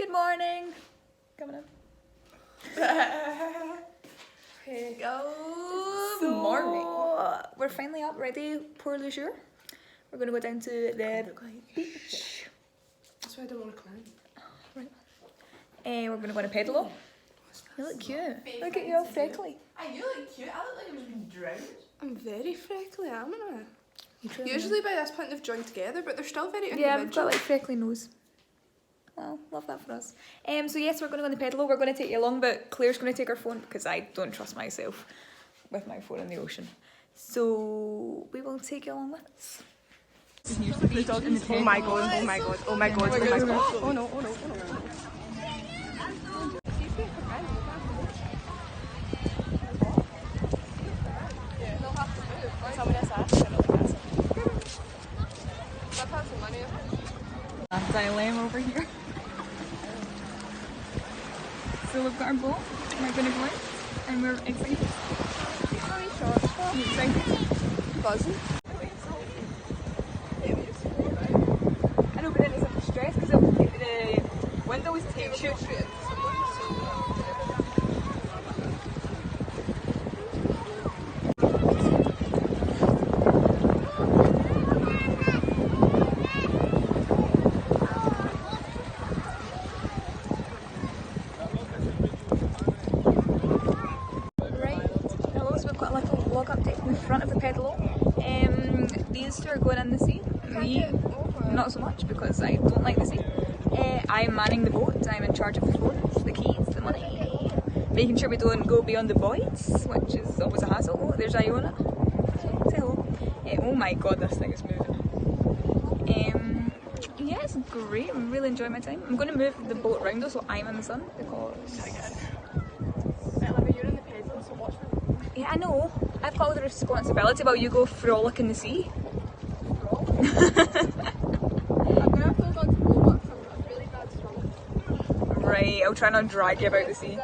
Good morning. Coming in. Hey. Good morning. We're finally up, ready pour le jour. We're going to go down to the beach. That's why I don't want to climb. Right. And we're going to go on a pedalo. You look cute. Look at you all freckly. You look cute. I look like I'm just being drowned. I'm very freckly, am I? Usually by this point they've joined together, but they're still very individual. Yeah, we've got like freckly nose. Well, love that for us. So yes, we're going to go on the pedalo. We're going to take you along, but Claire's going to take her phone because I don't trust myself with my phone in the ocean. So we will take you along with us. Oh my god, oh my god, oh my god, oh my god. Oh no, oh no, oh no. Dilemma over here. So we've got our boat, we're going to go out, and we're excited. Are you excited? Buzzing. I know, but then it's a bit stressed because the windows take you. In front of the pedalo. These two are going in the sea. Me, not so much because I don't like the sea. I'm manning the boat. I'm in charge of the phones, the keys, the money, making sure we don't go beyond the voids, which is always a hassle. Oh, there's Iona. Say hello. Oh my god, this thing is moving. Yeah, it's great. I'm really enjoying my time. I'm going to move the boat around though, so I'm in the sun because. Yeah, I know. I've got all the responsibility while you go frolic in the sea. Right, I'll try not to drag you about the sea.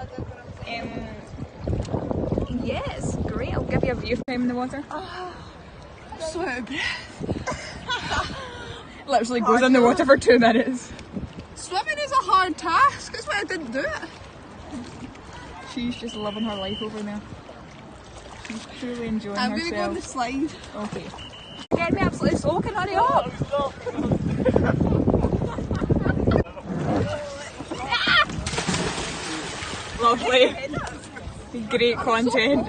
Yes, great. I'll give you a view of time in the water. So out of breath. Literally goes in the water for 2 minutes. Swimming is a hard task. That's why I didn't do it. She's just loving her life over there. She's truly enjoying herself. I'm going to go on the slide. Okay. Get me absolutely soaking, hurry up! Lovely. Great content.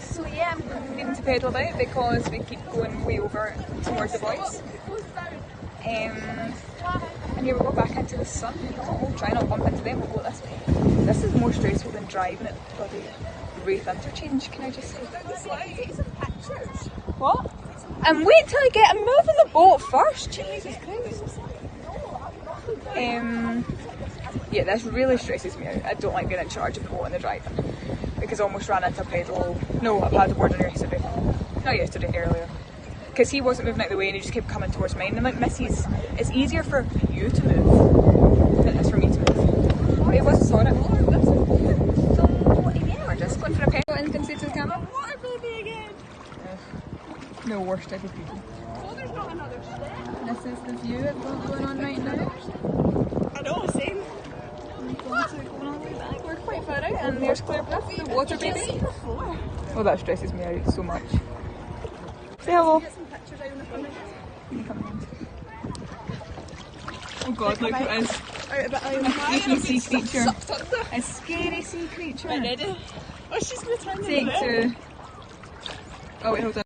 So yeah, I'm needing to pedal about because we keep going way over towards the boys. And here we go back into the sun. We'll try not to bump into them, we'll go this way. This is more stressful than driving at bloody Wraith Interchange, can I just say? Take some pictures. What? And wait till I get a move in the boat first, Jesus Christ. Yeah, this really stresses me out. I don't like being in charge of the boat and the driving. Because I almost ran into a pedal. No, a paddleboard on yesterday. Not yesterday, earlier. Because he wasn't moving out of the way and he just kept coming towards mine. And I'm like, Missy's, it's easier for you to move than it is for me to move. But it wasn't sorry. So, yeah, we're just going for a pedal. Anything to say to the camera? Water baby again. No, worst type of people. Oh, there's not another step. This is the view I've got going on right now. I know, same. We're quite far out, and there's Claire Bluff, the water baby. Oh, that stresses me out so much. Say hello. Oh god, look who it is. A freaky sea creature. A scary sea creature. Oh, she's going to turn Take two. Oh wait, hold on.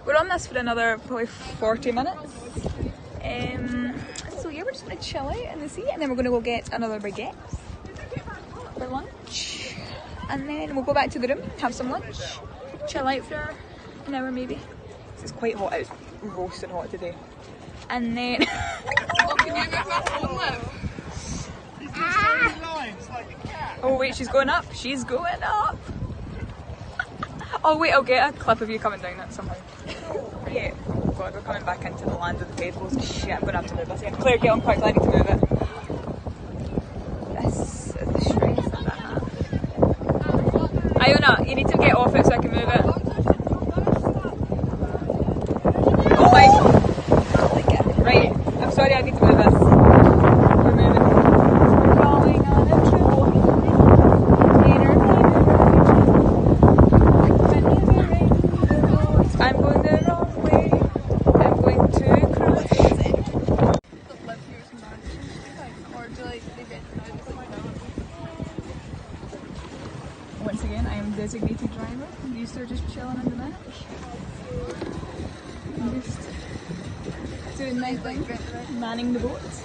We're on this for another probably 40 minutes. So yeah, we're just going to chill out in the sea and then we're going to go get another baguette for lunch. And then we'll go back to the room, have some lunch, chill out for an hour maybe. It's quite hot, it's roasting hot today. And then... Oh, can you move my phone now? Oh wait, she's going up. She's going up. Oh wait, I'll get a clip of you coming down that somehow. Yeah. Oh god, we're coming back into the land of the pedalos. Shit, I'm going to have to move this again. Claire, get on quick, I need to move it. This is the stress that I have. Iona, you need to get off it so I can move it. Oh my god. Right, I'm sorry. manning the boats.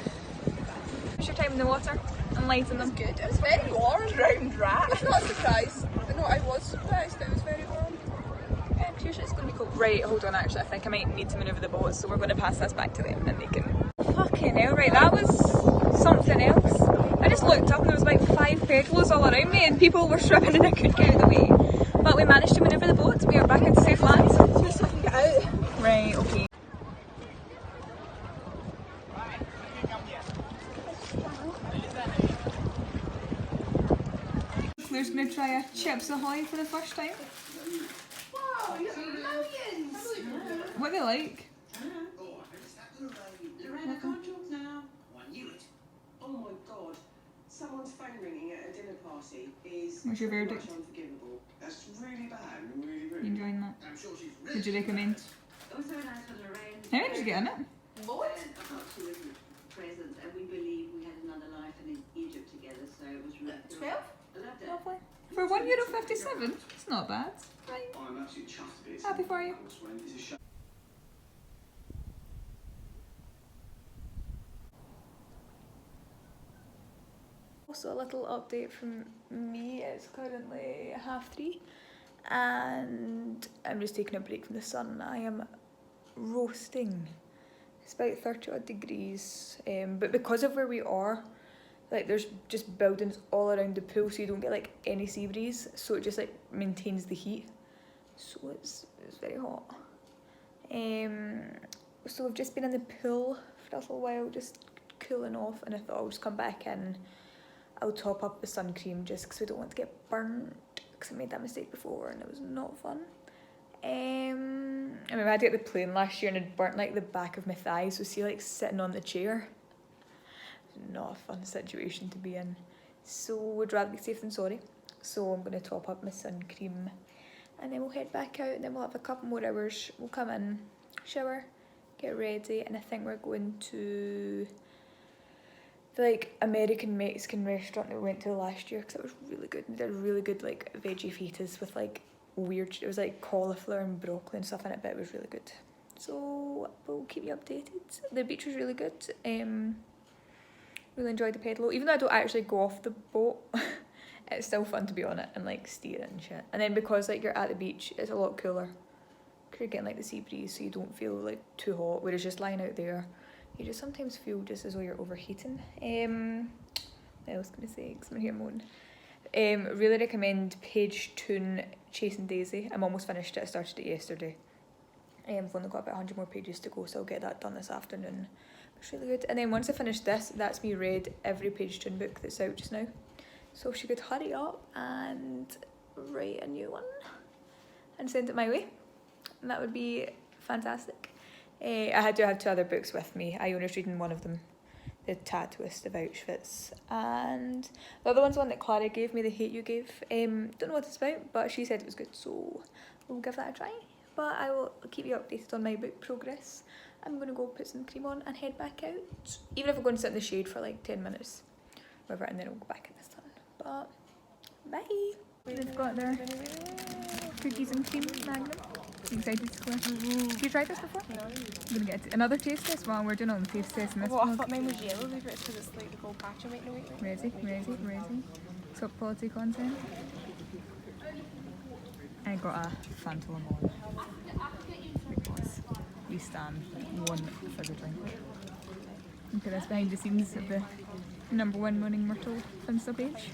What's your time in the water and lighting them? Good. It was very warm. Drowned rat. I'm not surprised. No, I was surprised. It was very warm. Usually it's going to be cold. Right, hold on, actually I think I might need to manoeuvre the boat, so we're going to pass this back to them and they can... Fucking hell, right, that was something else. I just looked up and there was like 5 pedalos all around me and people were swimming and I couldn't get out of the way. But we managed to manoeuvre the boat, we are back into safe lands. Just so I can get out. Right, okay. Claire's going to try a Chips Ahoy for the first time. Wow, you got millions! What do they like? Around the controls now. I knew it. Oh my god. Someone's phone ringing at a dinner party is What's your pretty verdict? much unforgivable. That's really bad, really You rude. enjoying that? I'm sure she's really Would you recommend? It was so nice for Lorraine. How did you get in it? What? About she was present and we believe we had another life in Egypt together, so it was really 12? I loved it. Lovely. For €1.57, it's not bad. Right. Oh, I'm absolutely chuffed to bits. Happy for you. It's a shame. Also a little update from me, it's currently 3:30 and I'm just taking a break from the sun. I am roasting. It's about 30 odd degrees, but because of where we are, like there's just buildings all around the pool so you don't get like any sea breeze, so it just like maintains the heat, so it's very hot. So we've just been in the pool for a little while just cooling off and I thought I'll just come back in. I'll top up the sun cream just because we don't want to get burnt, because I made that mistake before and it was not fun. I mean, I had to get the plane last year and it burnt like the back of my thigh, so see like sitting on the chair. Not a fun situation to be in. So we'd rather be safe than sorry. So I'm going to top up my sun cream and then we'll head back out and then we'll have a couple more hours. We'll come in, shower, get ready, and I think we're going to the like American Mexican restaurant that we went to last year because it was really good. They did really good like veggie fajitas with like weird, it was like cauliflower and broccoli and stuff in it, but it was really good. So we'll keep you updated. The beach was really good. Really enjoyed the pedalo. Even though I don't actually go off the boat, it's still fun to be on it and like steer it and shit. And then because like you're at the beach, it's a lot cooler because you're getting like the sea breeze, so you don't feel like too hot. Whereas just lying out there, you just sometimes feel just as though you're overheating. What else can I say? Because I'm here moaning. Really recommend Page Toon Chasing Daisy. I'm almost finished it. I started it yesterday. I've only got about 100 more pages to go, so I'll get that done this afternoon. It's really good. And then once I finish this, that's me read every Page Toon book that's out just now. So if she could hurry up and write a new one and send it my way, and that would be fantastic. I had to have 2 other books with me. Iona's reading one of them, The Tattooist of Auschwitz, and the other one's one that Clara gave me, The Hate You Gave. Don't know what it's about, but she said it was good, so we'll give that a try. But I will keep you updated on my book progress. I'm going to go put some cream on and head back out. Even if we're going to sit in the shade for like 10 minutes, whatever, and then we'll go back in the sun. But bye! They've got their cookies and cream magnum. Excited to Claire. Have you tried this before? No. I'm going to get another taste test while we're doing all the taste tests in this Well, I one. thought mine was yellow, but it's because it's like the whole patch I make no wait. Ready. Top quality content. I got a Fanta Lemon because we stand one for the drink. Look at this behind the scenes of the #1 Morning Myrtle Finsta page.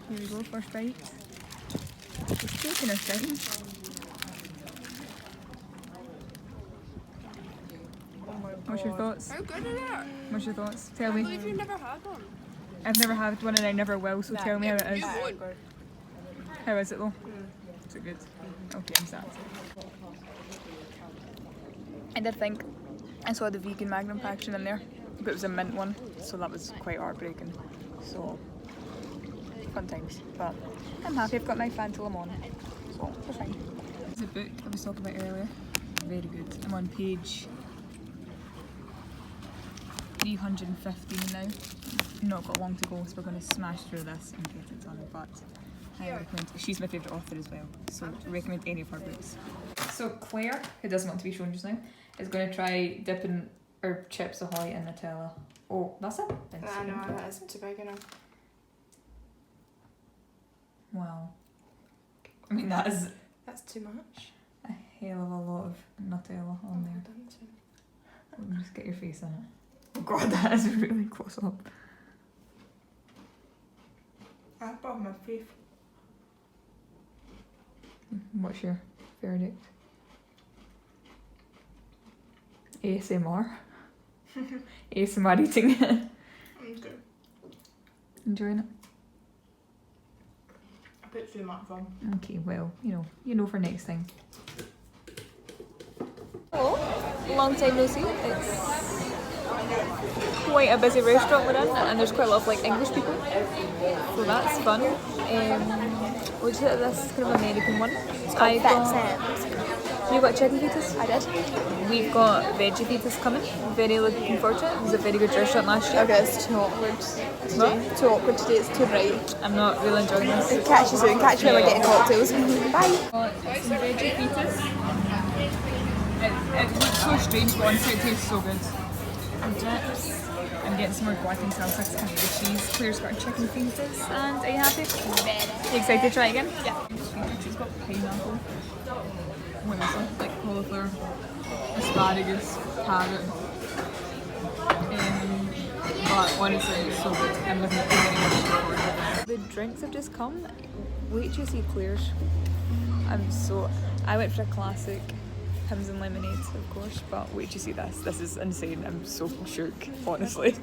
Here we go, first bite. It's taking us time. Oh my god. What's your thoughts? How good is it? What's your thoughts? Tell I me. believe you've never had one. I've never had one and I never will, so tell me how it is. You would. How is it though? Is it good? Okay, I'm sad. I did think I saw the vegan Magnum packaging in there, but it was a mint one, so that was quite heartbreaking. So, fun times. But I'm happy I've got my Fanta Lemon, so we're fine. There's a book I was talking about earlier. Very good. I'm on page 315 now. Not got long to go, so we're going to smash through this and get it done. But I recommend. She's my favourite author as well, so recommend any of her books. So Claire, who doesn't want to be shown just now, is going to try dipping her Chips Ahoy in Nutella. Oh, that's it. I know, that isn't too big enough. Wow. I mean, that's That's too much. a hell of a lot of Nutella on there. Done too. Just get your face in it. Oh god, that is really close up. I brought my face. What's your verdict? ASMR? ASMR eating it. I'm good. Enjoying it? A bit too much fun. Okay, well, you know for next time. Hello, long time no see. It's quite a busy restaurant we're in, and there's quite a lot of like English people, so that's fun. We'll just hit this kind of American one. I got, you got chicken pitas? I did. We've got veggie pitas coming. Very looking forward to it. It was a very good restaurant last year. Okay, it's too awkward today. What? Too awkward today, it's too bright. I'm not really enjoying this. Catch you soon, catch you when we're getting cocktails. Bye. Got some veggie pitas. It looks so strange, but honestly it tastes so good. And dips. I'm getting some more guacamole salsa because I can't eat the cheese. Claire's got chicken pitas, and are you happy? You excited to try it again? Yeah. It's got pineapple. What is it? Like cauliflower, asparagus, carrot. But honestly, it's so good. I'm looking forward to it. The drinks have just come. Wait till you see Claire's. I went for a classic Pims and lemonade, of course, but wait till you see this. This is insane. I'm so shook, honestly.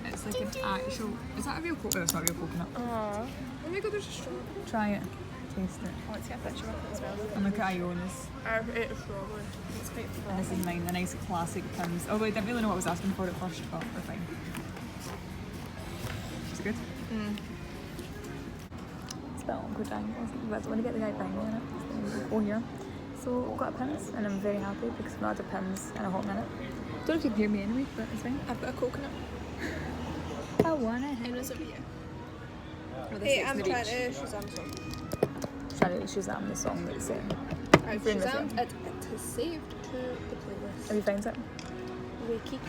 It's like an actual. Is that a real coconut? It's not real coconut. Oh my god, there's a strawberry. Try it. Taste it. Let's get a picture of it as well. And look at Iona's. I ate a strawberry. It's quite fun. And this is mine, the nice classic Pims. Although I didn't really know what I was asking for at first, but we're fine. Is it good? It's a bit awkward angles, but I want to get the guy behind me in it. So go here. So we've got a Pims, and I'm very happy because I've not had a Pims in a hot minute. Don't know if you can hear me anyway, but it's fine. I've got a coconut. I want it. And is it here? Hey, I'm trying to Shazam song. Trying to Shazam the song that's in. I've Friend with Shazam, it has saved to the playlist. Have you found it? Wait, Kiki.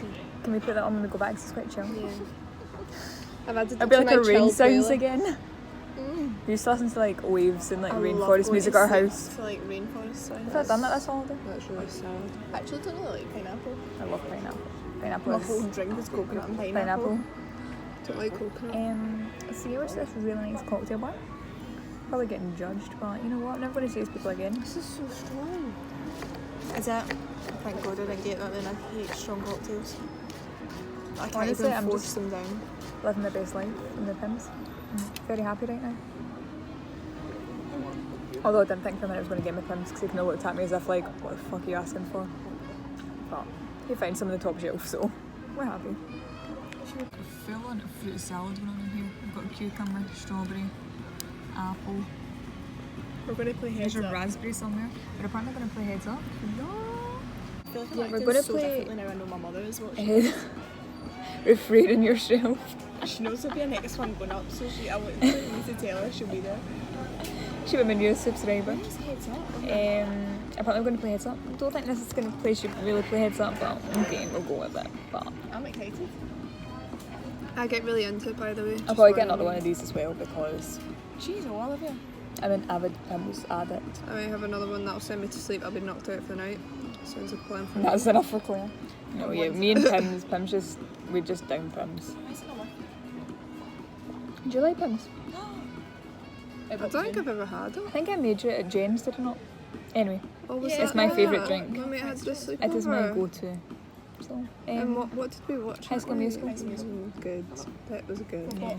Can we put that on when we go back? 'Cause it's quite chill. Yeah. I've added It'll it be to like my a rain chill sounds playlist. again. We used to listen to like waves and like I love rainforest going music to at our sleep house. to like rainforest sounds. Have I done that this holiday? That's really sad. I actually don't really like pineapple. I love pineapple. Pineapple My is whole drink is coconut and pineapple. pineapple. Don't like coconut. So here was this really nice cocktail bar. Probably getting judged, but you know what? I'm never going to chase people again. This is so strong. Is it? Thank god I didn't get that then. I hate strong cocktails. I can't Honestly, even I'm force just- them down. Living the best life in the Pims. I'm very happy right now. Although I didn't think for a minute I was going to get my Pims because he kind of looked at me as if like, what the fuck are you asking for? But he found some of the top shelf, so we're happy. Full on fruit salad going on in here. We've got cucumber, strawberry, apple. We're going to play heads There's a up. raspberry somewhere. We're apparently going to play heads up. No. I feel like Yeah, I'm we're acting gonna so play- differently now I know my mother is watching. Head. Refraining yourself. She knows there'll be a next one going up, so I want need to tell her she'll be there. She would be my newest subscriber. Where's heads up? Apparently we're going to play heads up. I don't think this is going to play should really play heads up, but okay, we'll go with it. But I'm excited. I get really into it, by the way. I'll probably get another one of these as well because Jeez, all of you. I'm an avid Pims addict. I might have another one that'll send me to sleep. I'll be knocked out for the night. Sounds like a plan for me. That's enough for Claire. No, yeah, me and Pims we just down Pims. Why is it not working? Do you like Pims? I don't think I've ever had them. I think I made you at Jen's, did I not? Anyway, Oh, was It's that my that? favourite drink. My mate had this sleepover. it is my go-to. So, And what did we watch? High School Musical. Good. That was good. yeah.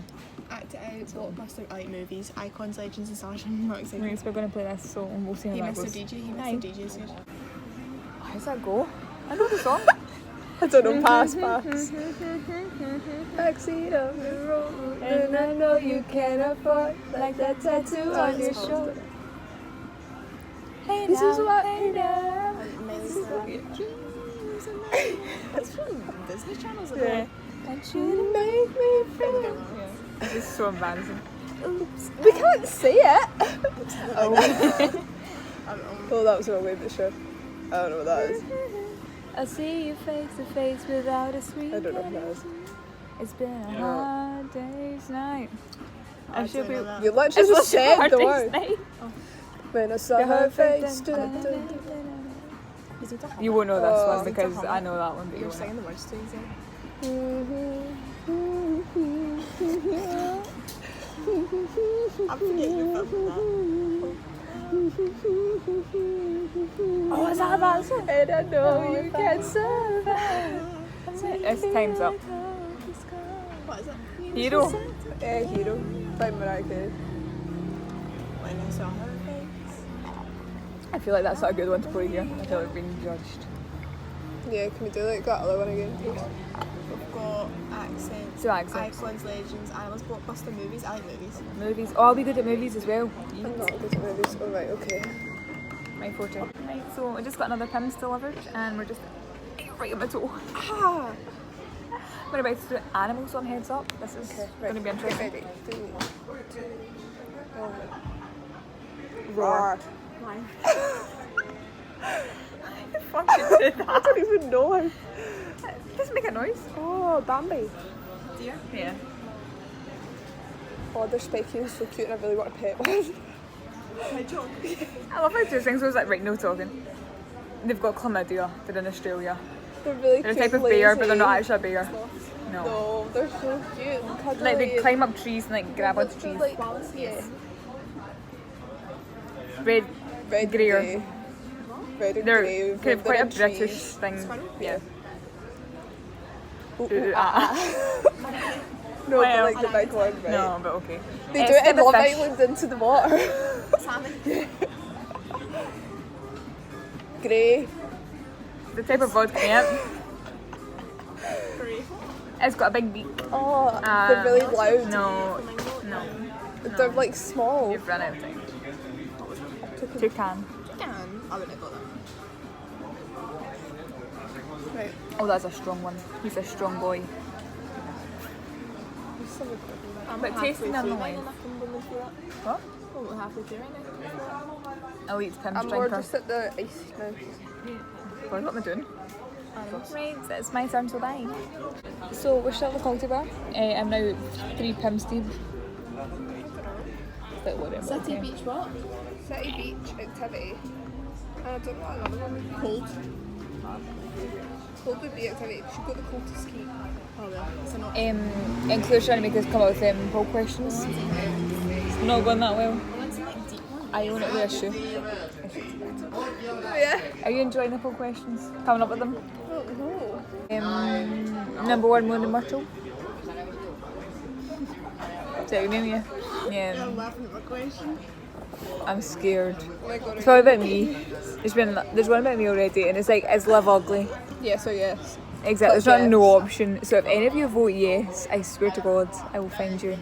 Act it out, blockbuster, I like movies, icons, legends and stars. I'm not excited. Anyways, we're going to play this, so we'll see how He that missed goes. the DJ, he Aye. missed the DJ stage. How does that go? I know the song. I don't know. Pass. Backseat of the road, and I know you can't afford like that tattoo on your shoulder. Hey This now, is what- hey now. That's from Disney Channel, isn't Yeah. it? Want you to make me feel. This is so embarrassing. We can't say it. I don't know. Oh, that was a way, but sure. don't know what that is. I'll see you face to face without a sweet. I don't know what that is. It's been a hard day's night. I should be. You literally just said the word. Night. When I saw her face. You won't know this Oh. one because I know that one, but you You're won't. singing the words to it. I'm forgetting your film Oh, is that that song? And I know you can survive. That's it. It's time's up. What is it? Hero. Hero. By Mariah Carey. When I saw her face. I feel like that's not a good one to play here. I feel like we're being judged. Yeah, can we do like that other one again, please? We've got accents, So accents. icons, legends, animals, blockbuster movies. I like movies. Movies. Oh, I'll be good at movies as well. I'm not good at movies. Oh, right, okay. My forte. Right, so I just got another Pims delivered and we're just right at my toe. Ah! We're about to do animals on Heads Up. This is going to be interesting. Ready. 3, 2, 1. Roar. Fucking did I that. don't even know him. Just make a noise. Oh, Bambi. Dear. Yeah. Oh, they're spiky and so cute and I really want a pet one. My joke. I love how two things was like, right, no talking. They've got chlamydia. They're in Australia. They're really They're a cute. type of bear, but they're not lazy. actually a bear. No. No, they're so cute and cuddly. Like they and- climb up trees and like grab onto they're trees. like, yeah. Red. Red Grey. and grey. Red and They're grey. kind of quite a in trees. British thing. Yeah. Ooh, ooh, ah. No, Well, but like the big one, right? No, but okay. They do it in the Love fish. Island into the water. Salmon. Grey. The type of vodka. Yep. Great. It's got a big beak. Oh, they're really loud. No. No. They're like small. You've run out of time. Toucan. Can. I wouldn't have got that. Right. Oh, that's a strong one. He's a strong boy. I'm But halfway tasting through nonetheless. mine and I can bring it through that. What? Oh, we're halfway through right now. Elite Pims I'm more drinker. just at the ice now. What am I doing? Animals. Right, it's my turn to buy. So we're still at the cocktail bar. I'm now 3 Pims deep. Bit worried about City it. beach what? City beach activity. And I don't know what another one would be. Cold. Cold would be activity. We should go to cold to ski. Oh well. It's not. And Claire's trying to make us come up with poll questions. It's not going that well. What's the like deep one? I own it with a shoe. Oh yeah? Are you enjoying the poll questions? Coming up with them? I don't know. Number 1, Moon and Myrtle. Is that your name, yeah? I'm Yeah. laughing at my question. I'm scared. Oh my god. It's probably about me. There's one about me already, and it's like, is love ugly? Yes or yes? Exactly. There's Click not no yes. option. So if any of you vote yes, I swear to God, I will find you